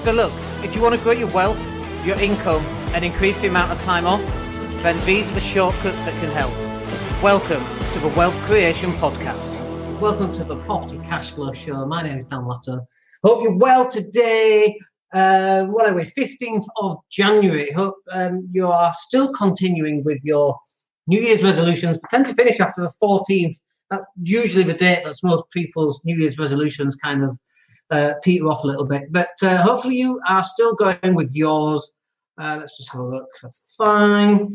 So look, if you want to grow your wealth, your income, and increase the amount of time off, then these are the shortcuts that can help. Welcome to the Wealth Creation Podcast. Welcome to the Property Cashflow Show. My name is Daniel Latto. Hope you're well today. 15th of January. Hope you are still continuing with your New Year's resolutions. They tend to finish after the 14th. That's usually the date that most people's New Year's resolutions kind of peter off a little bit. But hopefully you are still going with yours. Let's just have a look. That's fine.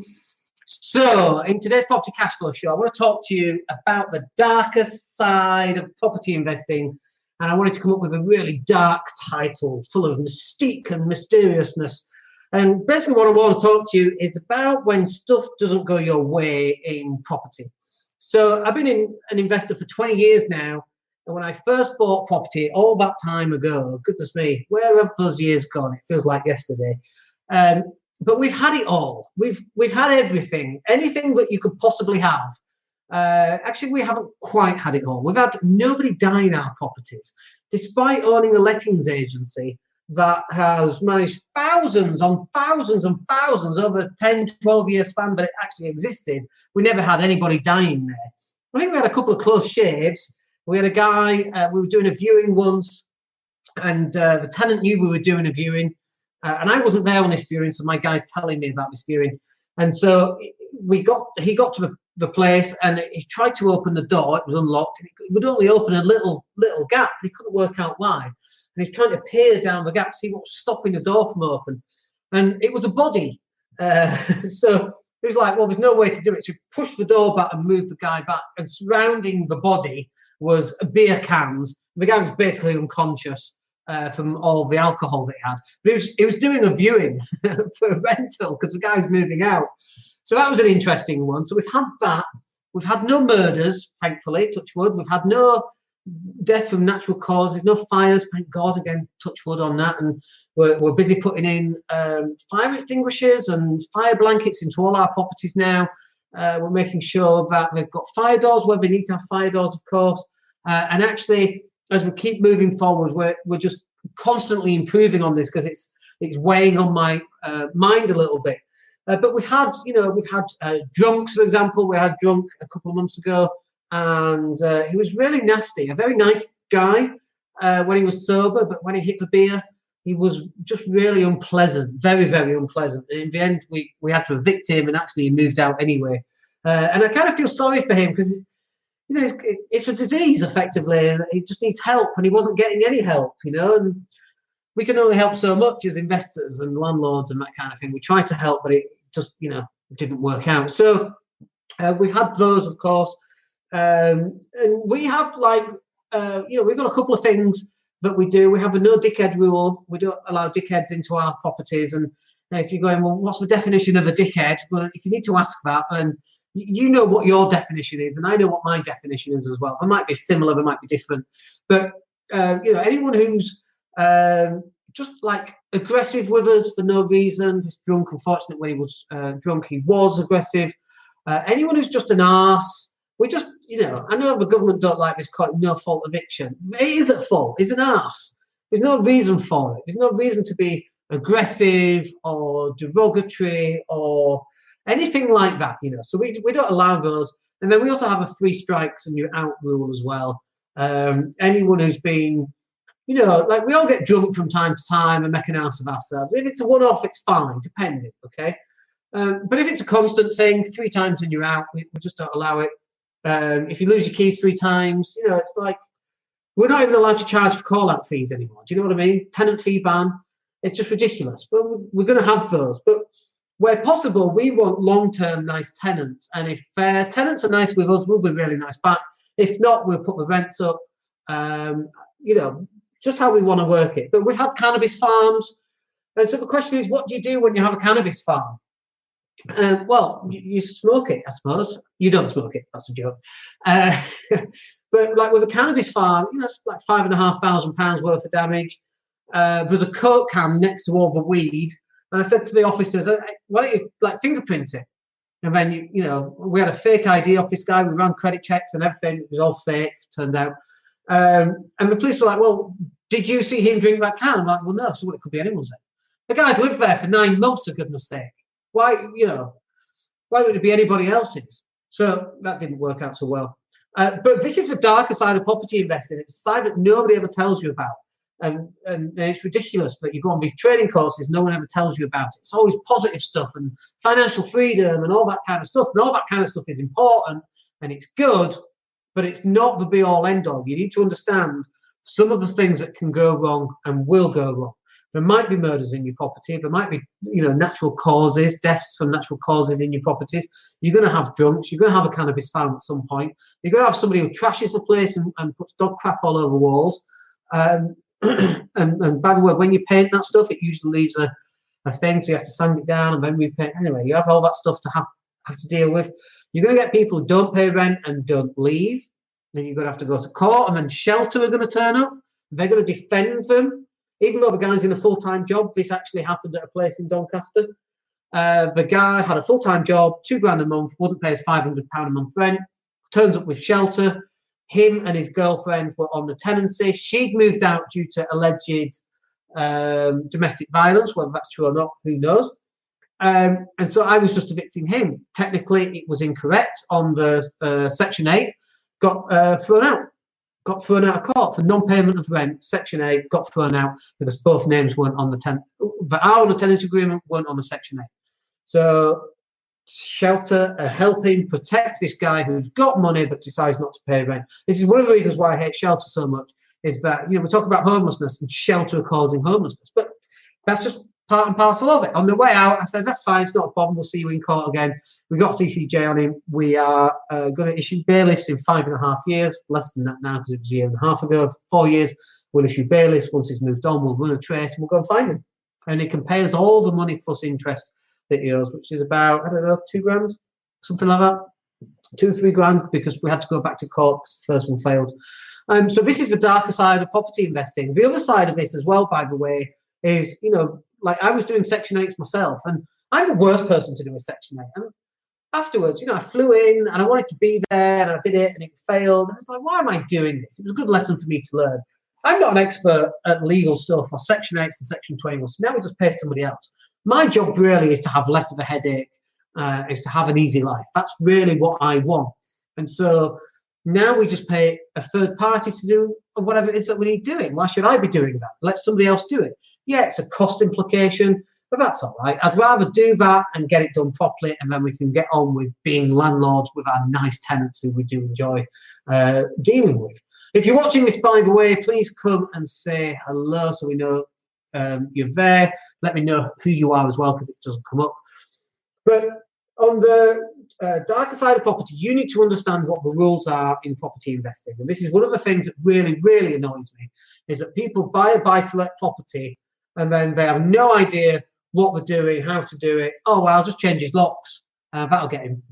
So in today's Property Cashflow Show, I want to talk to you about the darker side of property investing. And I wanted to come up with a really dark title full of mystique and mysteriousness. And basically what I want to talk to you is about when stuff doesn't go your way in property. So I've been an investor for 20 years now. And when I first bought property all that time ago, goodness me, where have those years gone? It feels like yesterday. But we've had it all. We've had everything, anything that you could possibly have. Actually, we haven't quite had it all. We've had nobody die in our properties, despite owning a lettings agency that has managed thousands on thousands and thousands over a 10, 12-year span, but it actually existed. We never had anybody dying there. I think we had a couple of close shaves. We had a guy, we were doing a viewing once, and the tenant knew we were doing a viewing, and I wasn't there on this viewing, so my guy's telling me about this viewing. And so he got to the place, and he tried to open the door. It was unlocked, and it would only open a little gap. He couldn't work out why. And he's trying to peer down the gap, see what's stopping the door from open. And it was a body. So he was like, well, there's no way to do it. So he pushed the door back and moved the guy back. And surrounding the body was beer cans. The guy was basically unconscious from all the alcohol that he had. But he was doing a viewing for a rental because the guy's moving out. So that was an interesting one. So we've had that. We've had no murders, thankfully, touch wood. We've had no death from natural causes, no fires, thank God, again, touch wood on that. And we're busy putting in fire extinguishers and fire blankets into all our properties now. We're making sure that they've got fire doors where they need to have fire doors, of course. And actually, as we keep moving forward, we're just constantly improving on this because it's weighing on my mind a little bit. But we've had drunks, for example. We had drunk a couple of months ago, and he was really nasty. A very nice guy when he was sober, but when he hit the beer, he was just really unpleasant, very, very unpleasant. And in the end, we had to evict him, and actually he moved out anyway. And I kind of feel sorry for him because it's a disease effectively, and he just needs help, and he wasn't getting any help, And we can only help so much as investors and landlords and that kind of thing. We tried to help, but it just, didn't work out. So we've had those, of course. And we have we've got a couple of things that we do. We have a no dickhead rule. We don't allow dickheads into our properties. And if you're going, well, what's the definition of a dickhead? Well, if you need to ask that, and you know what your definition is, and I know what my definition is as well. They might be similar, they might be different. But, anyone who's just like aggressive with us for no reason, just drunk. Unfortunately, when he was drunk, he was aggressive. Anyone who's just an arse, we just, I know the government don't like this called no fault eviction. It is at fault. It's an arse. There's no reason for it. There's no reason to be aggressive or derogatory or anything like that, So we don't allow those. And then we also have a 3 strikes and you're out rule as well. Anyone who's been, we all get drunk from time to time and make an ass of ourselves. If it's a one-off, it's fine, depending, okay? But if it's a constant thing, 3 times and you're out, we just don't allow it. If you lose your keys 3 times, it's like we're not even allowed to charge for call-out fees anymore. Do you know what I mean? Tenant fee ban. It's just ridiculous. But we're going to have those. But where possible, we want long-term nice tenants. And if tenants are nice with us, we'll be really nice back. If not, we'll put the rents up. Just how we want to work it. But we've had cannabis farms. And so the question is, what do you do when you have a cannabis farm? Well, you smoke it, I suppose. You don't smoke it. That's a joke. But like with a cannabis farm, it's like £5,500 worth of damage. There's a coke can next to all the weed. And I said to the officers, why don't you fingerprint it? And then, we had a fake ID off this guy. We ran credit checks and everything. It was all fake, turned out. And the police were like, well, did you see him drink that can? I'm like, well, no, so it could be anyone's then. The guy's lived there for 9 months, for goodness sake. Why would it be anybody else's? So that didn't work out so well. But this is the darker side of property investing. It's a side that nobody ever tells you about. And it's ridiculous that you go on these training courses, no one ever tells you about it. It's always positive stuff and financial freedom and all that kind of stuff. And all that kind of stuff is important and it's good, but it's not the be-all, end-all. You need to understand some of the things that can go wrong and will go wrong. There might be murders in your property. There might be, natural causes, deaths from natural causes in your properties. You're going to have drunks. You're going to have a cannabis farm at some point. You're going to have somebody who trashes the place and puts dog crap all over walls. And by the way, when you paint that stuff, it usually leaves a thing, so you have to sand it down and then repaint. Anyway, you have all that stuff to have to deal with. You're going to get people who don't pay rent and don't leave. Then you're going to have to go to court, and then shelter are going to turn up. They're going to defend them. Even though the guy's in a full-time job, this actually happened at a place in Doncaster. The guy had a full-time job, $2,000 a month, wouldn't pay his £500 a month rent, turns up with shelter. Him and his girlfriend were on the tenancy. She'd moved out due to alleged domestic violence, whether that's true or not, who knows. And so I was just evicting him. Technically, it was incorrect on the Section 8, got thrown out. Got thrown out of court for non-payment of rent. Section 8 got thrown out because both names weren't on the tenancy agreement, weren't on the Section 8. So shelter are helping protect this guy who's got money but decides not to pay rent. This is one of the reasons why I hate shelter so much, is that we talk about homelessness and shelter causing homelessness, but that's just part and parcel of it. On the way out, I said, that's fine, it's not a problem, we'll see you in court again. We got CCJ on him. We are going to issue bailiffs in 5.5 years, less than that now because it was 1.5 years ago. 4 years, we'll issue bailiffs. Once he's moved on, we'll run a trace and we'll go and find him. And he can pay us all the money plus interest that he owes, which is about, I don't know, $2,000, something like that. 2 or 3 grand, because we had to go back to court because the first one failed. So this is the darker side of property investing. The other side of this as well, by the way, is, like I was doing Section 8s myself, and I'm the worst person to do a Section 8. And afterwards, I flew in and I wanted to be there and I did it and it failed. And it's like, why am I doing this? It was a good lesson for me to learn. I'm not an expert at legal stuff or Section 8s and Section 21. So now we just pay somebody else. My job really is to have less of a headache, is to have an easy life. That's really what I want. And so now we just pay a third party to do whatever it is that we need doing. Why should I be doing that? Let somebody else do it. Yeah, it's a cost implication, but that's all right. I'd rather do that and get it done properly, and then we can get on with being landlords with our nice tenants who we do enjoy dealing with. If you're watching this, by the way, please come and say hello so we know you're there. Let me know who you are as well, because it doesn't come up. But on the darker side of property, you need to understand what the rules are in property investing. And this is one of the things that really, really annoys me, is that people buy a buy-to-let property and then they have no idea what they're doing, how to do it. Oh, well, I'll just change his locks. That'll get him.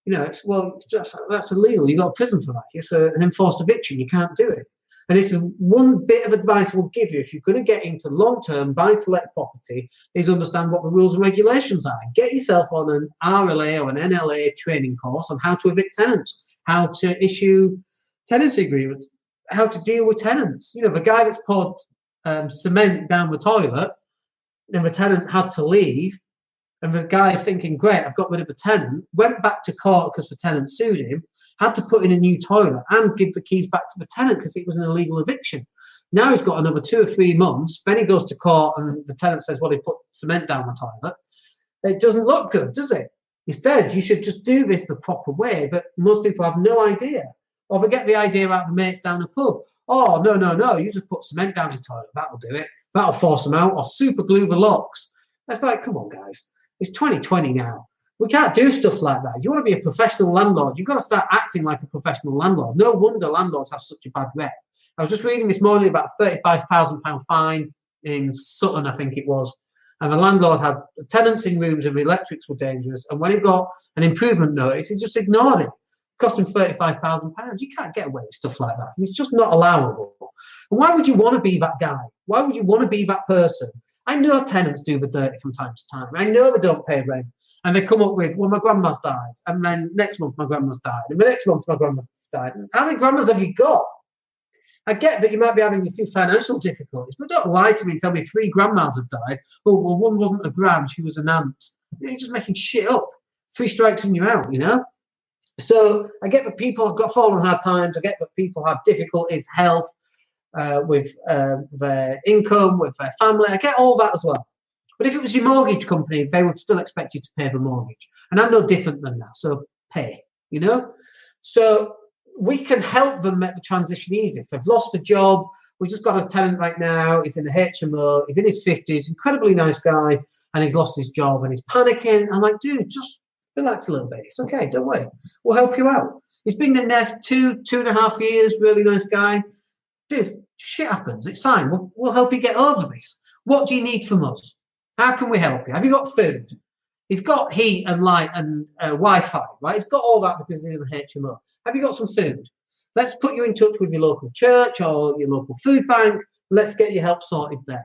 That's illegal. You go to prison for that. It's an enforced eviction. You can't do it. And this is one bit of advice we'll give you if you're going to get into long-term buy-to-let property, is understand what the rules and regulations are. Get yourself on an RLA or an NLA training course on how to evict tenants, how to issue tenancy agreements, how to deal with tenants. The guy that's poured cement down the toilet and the tenant had to leave, and the guy's thinking, great, I've got rid of the tenant, went back to court because the tenant sued him, had to put in a new toilet and give the keys back to the tenant because it was an illegal eviction. Now he's got another 2 or 3 months. Then he goes to court and the tenant says, well, he put cement down the toilet. It doesn't look good, does it? Instead, you should just do this the proper way, but most people have no idea. Or they get the idea out of the mates down the pub. Oh, no, you just put cement down his toilet. That'll do it. That'll force them out. Or super glue the locks. That's like, come on, guys. It's 2020 now. We can't do stuff like that. If you want to be a professional landlord, you've got to start acting like a professional landlord. No wonder landlords have such a bad rep. I was just reading this morning about a £35,000 fine in Sutton, I think it was. And the landlord had tenants in rooms and the electrics were dangerous. And when he got an improvement notice, he just ignored it. It cost him £35,000. You can't get away with stuff like that. It's just not allowable. And why would you want to be that guy? Why would you want to be that person? I know tenants do the dirty from time to time. I know they don't pay rent. And they come up with, well, my grandma's died. And then next month, my grandma's died. And the next month, my grandma's died. And how many grandmas have you got? I get that you might be having a few financial difficulties, but don't lie to me and tell me 3 grandmas have died. Oh, well, one wasn't a grand, she was an aunt. You're just making shit up. 3 strikes and you're out, you know? So I get that people have got fallen hard times. I get that people have difficulties, health, with their income, with their family. I get all that as well. But if it was your mortgage company, they would still expect you to pay the mortgage. And I'm no different than that. So pay, you know? So we can help them make the transition easy. If they've lost a job, we just got a tenant right now. He's in a HMO. He's in his 50s, incredibly nice guy, and he's lost his job and he's panicking. I'm like, dude, just relax a little bit. It's okay. Don't worry. We'll help you out. He's been in there for 2.5 years. Really nice guy. Dude, shit happens. It's fine. We'll help you get over this. What do you need from us? How can we help you? Have you got food? He's got heat and light and Wi-Fi, right? He's got all that because he's in the HMO. Have you got some food? Let's put you in touch with your local church or your local food bank. Let's get your help sorted there.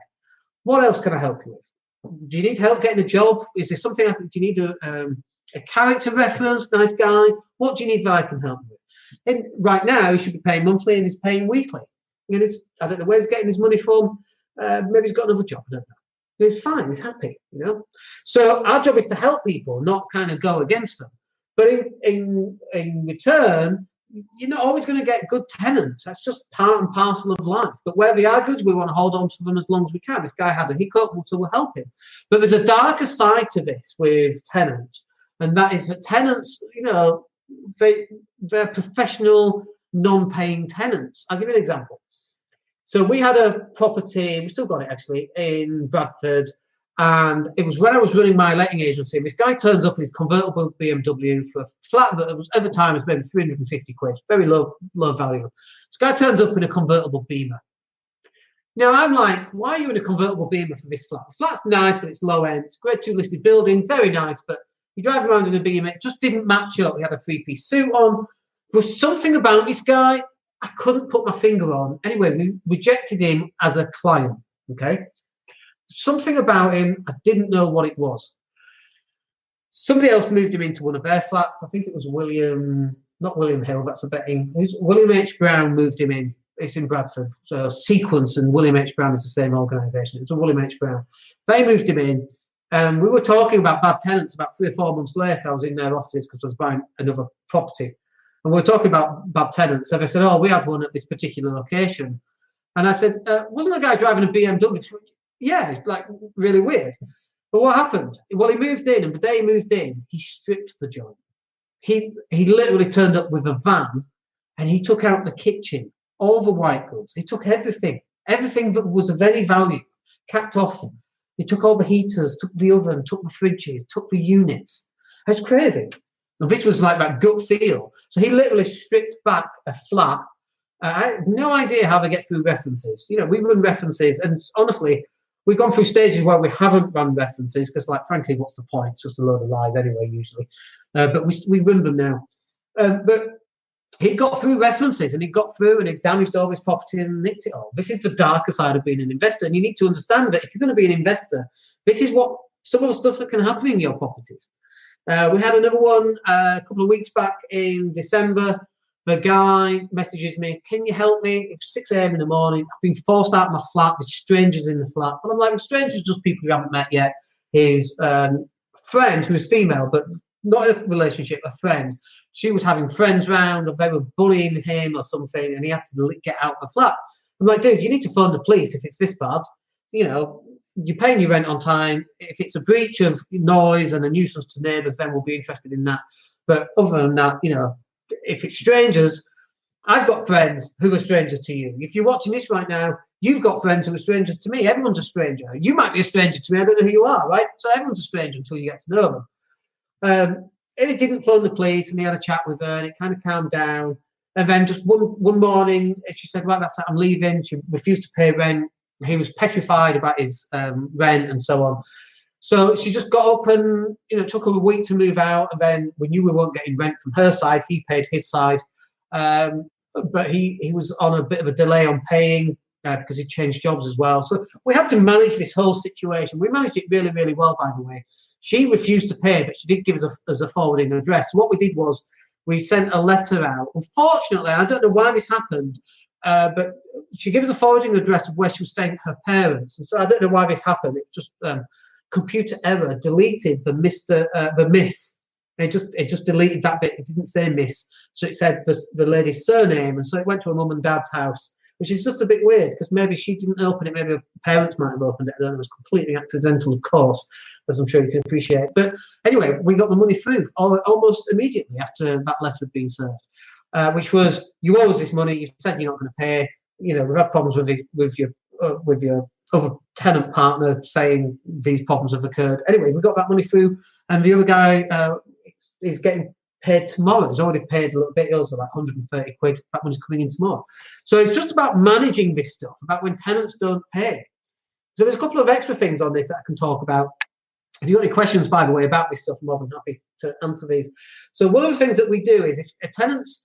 What else can I help you with? Do you need help getting a job? Is there something? Do you need a character reference? Nice guy. What do you need that I can help you with? And right now, he should be paying monthly and he's paying weekly. And I don't know where he's getting his money from. Maybe he's got another job. I don't know. But he's fine. He's happy, you know. So our job is to help people, not kind of go against them. But in return, you're not always going to get good tenants. That's just part and parcel of life. But where they are good, we want to hold on to them as long as we can. This guy had a hiccup, so we'll help him. But there's a darker side to this with tenants, and that is that tenants, you know, they're professional, non-paying tenants. I'll give you an example. So we had a property, we still got it actually, in Bradford. And it was when I was running my letting agency. This guy turns up in his convertible BMW for a flat that was at the time was maybe 350 quid, very low value. This guy turns up in a convertible Beamer. Now I'm like, why are you in a convertible Beamer for this flat? The flat's nice, but it's low end. It's a grade 2 listed building, very nice, but you drive around in a Beamer, it just didn't match up. He had a 3-piece suit on. There was something about this guy I couldn't put my finger on. Anyway, we rejected him as a client, okay? Something about him, I didn't know what it was. Somebody else moved him into one of their flats. I think it was not William Hill, that's a betting. William H. Brown moved him in. It's in Bradford. So Sequence and William H. Brown is the same organisation. It's a William H. Brown. They moved him in. We were talking about bad tenants about 3 or 4 months later. I was in their offices because I was buying another property. And we were talking about bad tenants. So they said, oh, we had one at this particular location. And I said, wasn't the guy driving a BMW? Yeah, it's like really weird. But what happened? Well, he moved in, and the day he moved in, he stripped the joint. He literally turned up with a van, and he took out the kitchen, all the white goods. He took everything that was of any value, capped off. He took all the heaters, took the oven, took the fridges, took the units. That's crazy. And this was like that gut feel. So he literally stripped back a flat. I have no idea how they get through references. You know, we run references, and honestly, we've gone through stages where we haven't run references because, like, frankly, what's the point? It's just a load of lies anyway, usually. But we run them now. But he got through references, and he got through, and he damaged all his property and nicked it all. This is the darker side of being an investor, and you need to understand that if you're going to be an investor, this is what some of the stuff that can happen in your properties. We had another one a couple of weeks back in December. The guy messages me, can you help me? It's 6 a.m. in the morning. I've been forced out of my flat with strangers in the flat. And I'm like, well, strangers just people you haven't met yet. His friend, who was female, but not in a relationship, a friend, she was having friends round, or they were bullying him or something, and he had to get out of the flat. I'm like, dude, you need to phone the police if it's this bad. You know, you're paying your rent on time. If it's a breach of noise and a nuisance to neighbours, then we'll be interested in that. But other than that, you know, if it's strangers, I've got friends who are strangers to you. If you're watching this right now, you've got friends who are strangers to me. Everyone's a stranger. You might be a stranger to me. I don't know who you are, right? So everyone's a stranger until you get to know them. And he didn't phone the police, and he had a chat with her, and it kind of calmed down. And then just one morning, she said, right, that's it, I'm leaving. She refused to pay rent. He was petrified about his rent and so on. So she just got up and, you know, it took her a week to move out. And then we knew we weren't getting rent from her side. He paid his side. But he was on a bit of a delay on paying because he changed jobs as well. So we had to manage this whole situation. We managed it really, really well, by the way. She refused to pay, but she did give us a forwarding address. So what we did was we sent a letter out. Unfortunately, I don't know why this happened. but she gives a forwarding address of where she was staying at her parents. And so I don't know why this happened. It's just computer error, deleted the miss. It just deleted that bit. It didn't say miss. So it said the lady's surname. And so it went to her mum and dad's house, which is just a bit weird because maybe she didn't open it. Maybe her parents might have opened it. I don't know. It was completely accidental, of course, as I'm sure you can appreciate. But anyway, we got the money through almost immediately after that letter had been served, which was, you owe us this money. You said you're not going to pay. We've had problems with your other tenant partner saying these problems have occurred. Anyway, we got that money through, and the other guy is getting paid tomorrow. He's already paid a little bit. He owes like 130 quid. That money's coming in tomorrow. So it's just about managing this stuff, about when tenants don't pay. So there's a couple of extra things on this that I can talk about. If you've got any questions, by the way, about this stuff, I'm more than happy to answer these. So one of the things that we do is if a tenant's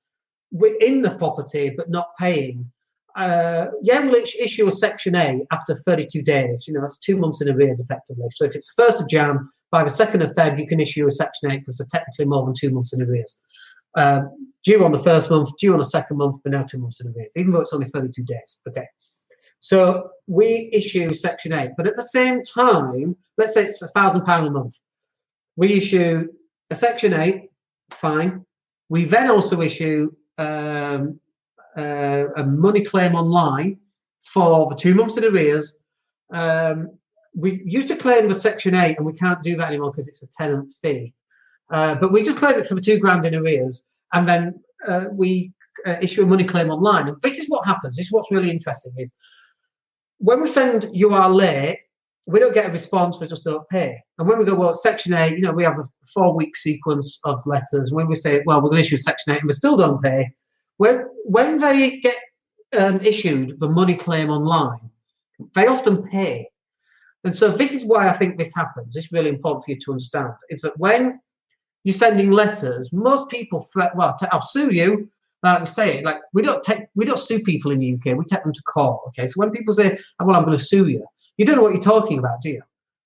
in the property but not paying, we'll issue a Section 8 after 32 days. That's 2 months in arrears effectively. So if it's 1st of Jan, by the 2nd of Feb, you can issue a Section 8 because they're technically more than 2 months in arrears. Due on the first month, due on the second month, but now 2 months in arrears, even though it's only 32 days. Okay. So we issue Section 8, but at the same time, let's say it's £1,000 a month. We issue a Section 8, fine. We then also issue a money claim online for the 2 months in arrears. We used to claim the Section 8, and we can't do that anymore because it's a tenant fee. But we just claim it for the £2,000 in arrears, and then we issue a money claim online. And this is what happens. This is what's really interesting is when we send you are late, we don't get a response. We just don't pay. And when we go, well, Section 8, we have a 4-week sequence of letters. When we say, well, we're going to issue Section 8, and we still don't pay. When they get issued the money claim online, they often pay. And so this is why I think this happens. It's really important for you to understand, is that when you're sending letters, most people threat, well, I'll sue you. We say it, like we don't sue people in the UK. We take them to court. Okay, so when people say, well, I'm going to sue you, you don't know what you're talking about, do you?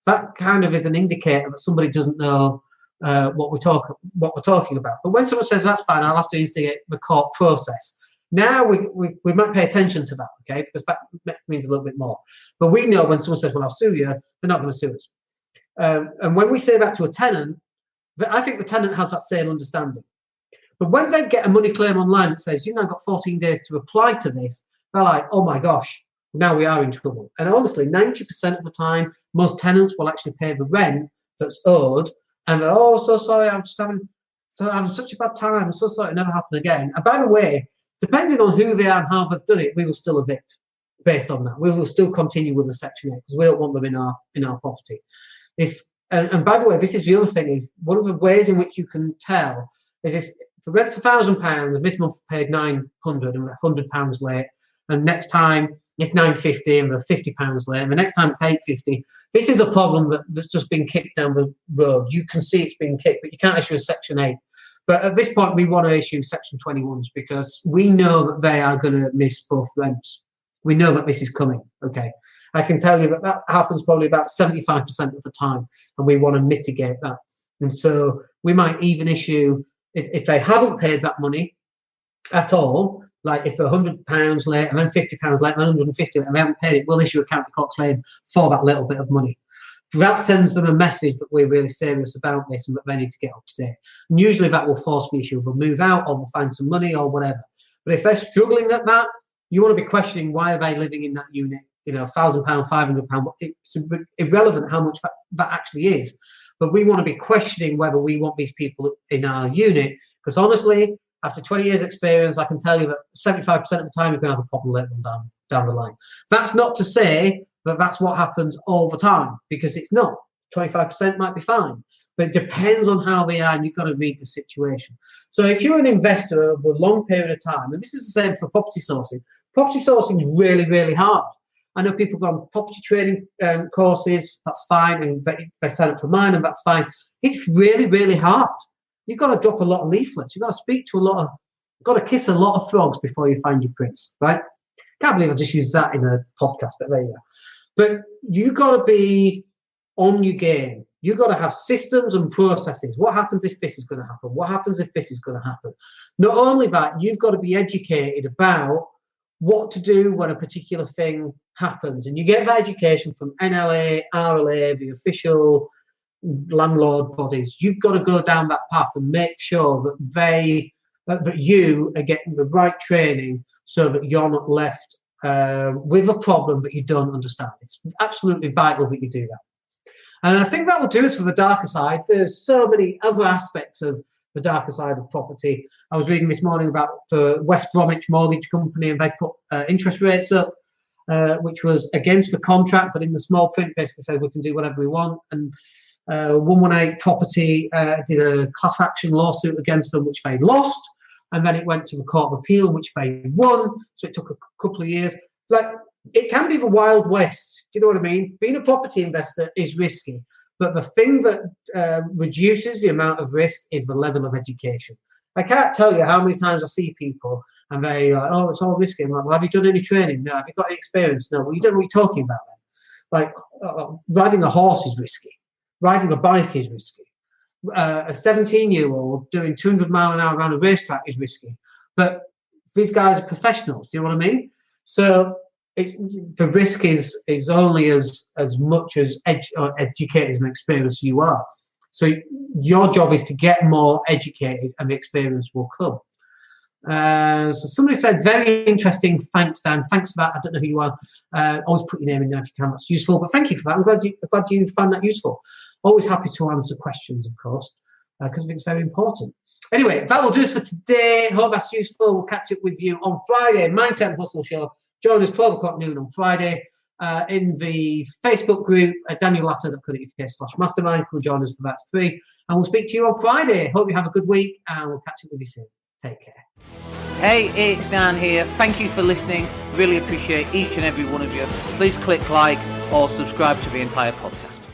That kind of is an indicator that somebody doesn't know what we're talking about. But when someone says that's fine, I'll have to instigate the court process. Now we might pay attention to that, okay, because that means a little bit more. But we know when someone says, well, I'll sue you, they're not going to sue us. And when we say that to a tenant, I think the tenant has that same understanding. But when they get a money claim online that says, you've now got 14 days to apply to this, they're like, oh my gosh, now we are in trouble. And honestly, 90% of the time, most tenants will actually pay the rent that's owed. And they're, oh, so sorry, I'm having such a bad time. I'm so sorry, it never happened again. And by the way, depending on who they are and how they've done it, we will still evict based on that. We will still continue with the Section 8 because we don't want them in our property. And by the way, this is the other thing, is one of the ways in which you can tell is if the rent's £1,000, this month paid £900 and £100 late, and next time it's £950 and we're £50 late, and the next time it's £850. This is a problem that's just been kicked down the road. You can see it's been kicked, but you can't issue a Section 8. But at this point, we want to issue Section 21s because we know that they are going to miss both rents. We know that this is coming, okay? I can tell you that happens probably about 75% of the time, and we want to mitigate that. And so we might even issue, if they haven't paid that money at all, like if they're £100 late and then £50 late and then £150 and they haven't paid it, we'll issue a county court claim for that little bit of money. That sends them a message that we're really serious about this and that they need to get up to date. And usually that will force the issue. They'll move out or they'll find some money or whatever. But if they're struggling at that, you want to be questioning, why are they living in that unit? £1,000, £500. It's irrelevant how much that actually is. But we want to be questioning whether we want these people in our unit. Because honestly, after 20 years experience, I can tell you that 75% of the time you're going to have a problem later on down the line. That's not to say that that's what happens all the time, because it's not. 25% might be fine, but it depends on how they are, and you've got to read the situation. So if you're an investor over a long period of time, and this is the same for property sourcing is really, really hard. I know people go on property trading courses, that's fine, and they sign up for mine, and that's fine. It's really, really hard. You've got to drop a lot of leaflets. You've got to speak to got to kiss a lot of frogs before you find your prince, right? Can't believe I just used that in a podcast, but there you go. But you've got to be on your game. You've got to have systems and processes. What happens if this is going to happen? What happens if this is going to happen? Not only that, you've got to be educated about what to do when a particular thing happens. And you get that education from NLA, RLA, the official landlord bodies. You've got to go down that path and make sure that you are getting the right training so that you're not left with a problem that you don't understand. It's absolutely vital that you do that. And I think that will do us for the darker side. There's so many other aspects of the darker side of property. I was reading this morning about the West Bromwich Mortgage Company, and they put interest rates up, which was against the contract, but in the small print basically said we can do whatever we want. And 118 Property did a class action lawsuit against them, which they lost. And then it went to the Court of Appeal, which they won. So it took a couple of years. Like, it can be the Wild West. Do you know what I mean? Being a property investor is risky. But the thing that reduces the amount of risk is the level of education. I can't tell you how many times I see people and they are like, oh, it's all risky. I'm like, well, have you done any training? No. Have you got any experience? No. Well, you don't know what you're talking about then. Like, riding a horse is risky. Riding a bike is risky. A 17-year-old doing 200 mile an hour around a racetrack is risky. But these guys are professionals. Do you know what I mean? So the risk is only as much as educated and experienced you are. So your job is to get more educated, and the experience will come. So somebody said, very interesting. Thanks, Dan. Thanks for that. I don't know who you are. Always put your name in there if you can. That's useful. But thank you for that. I'm glad you found that useful. Always happy to answer questions, of course, because I think it's very important. Anyway, that will do us for today. Hope that's useful. We'll catch up with you on Friday. Mindset and Hustle Show. Join us 12 o'clock noon on Friday in the Facebook group at daniellatto.co.uk/mastermind. Come join us for that's free. And we'll speak to you on Friday. Hope you have a good week, and we'll catch up with you soon. Take care. Hey, it's Dan here. Thank you for listening. Really appreciate each and every one of you. Please click like or subscribe to the entire podcast.